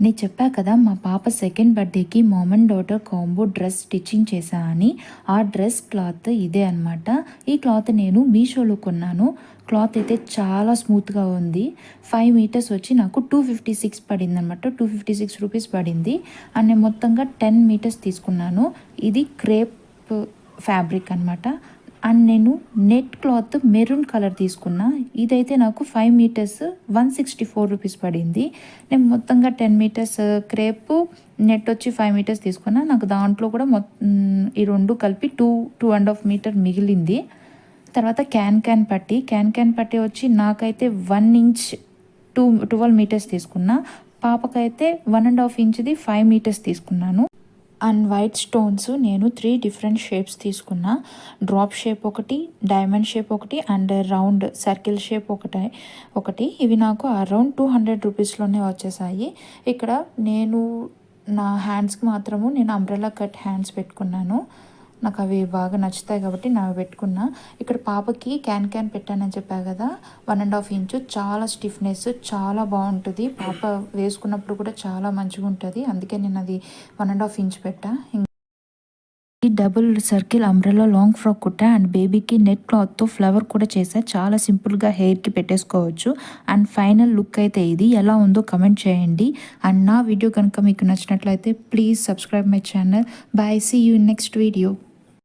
నేను చెప్పా కదా మా పాప సెకండ్ బర్త్డేకి mom and daughter combo dress stitching చేశా అని. ఆ డ్రెస్ క్లాత్ ఇదే అనమాట. ఈ క్లాత్ నేను మీషోలో కొన్నాను. క్లాత్ అయితే చాలా స్మూత్గా ఉంది. 5 మీటర్స్ వచ్చి నాకు 256 పడింది అనమాట. 256 రూపీస్ పడింది. అండ్ నేను మొత్తంగా 10 మీటర్స్ తీసుకున్నాను. ఇది క్రేప్ ఫ్యాబ్రిక్ అనమాట. అండ్ నేను నెట్ క్లాత్ మెరూన్ కలర్ తీసుకున్నా. ఇదైతే నాకు 5 మీటర్స్ 164 రూపీస్ పడింది. నేను మొత్తంగా 10 మీటర్స్ క్రేప్ నెట్ వచ్చి 5 మీటర్స్ తీసుకున్నా. నాకు దాంట్లో కూడా ఈ రెండు కలిపి 2.5 మీటర్ మిగిలింది. తర్వాత క్యాన్ పట్టి వచ్చి నాకైతే 1 ఇంచ్ 12 మీటర్స్ తీసుకున్నా. పాపకైతే 1.5 ఇంచ్ది 5 మీటర్స్ తీసుకున్నాను. అండ్ వైట్ స్టోన్స్ నేను 3 డిఫరెంట్ షేప్స్ తీసుకున్నా. డ్రాప్ షేప్ ఒకటి, డైమండ్ షేప్ ఒకటి, అండ్ రౌండ్ సర్కిల్ షేప్ ఒకటి. ఇవి నాకు అరౌండ్ 200 రూపీస్లోనే వచ్చేసాయి. ఇక్కడ నేను నా హ్యాండ్స్కి మాత్రము నేను అంబ్రెల్లా కట్ హ్యాండ్స్ పెట్టుకున్నాను. నాకు అవి బాగా నచ్చుతాయి కాబట్టి నావి పెట్టుకున్నా. ఇక్కడ పాపకి క్యాన్ పెట్టానని చెప్పా కదా, 1.5 ఇంచు. చాలా స్టిఫ్నెస్, చాలా బాగుంటుంది. పాప వేసుకున్నప్పుడు కూడా చాలా మంచిగా ఉంటుంది. అందుకే నేను అది 1.5 ఇంచ్ పెట్టా. ఈ double circle umbrella long frock కుట్టా. అండ్ బేబీకి నెట్ క్లాత్తో ఫ్లవర్ కూడా చేసా. చాలా సింపుల్గా హెయిర్కి పెట్టేసుకోవచ్చు. అండ్ ఫైనల్ లుక్ అయితే ఇది. ఎలా ఉందో కమెంట్ చేయండి. అండ్ నా వీడియో కనుక మీకు నచ్చినట్లయితే please subscribe my channel. Bye, see you in next video.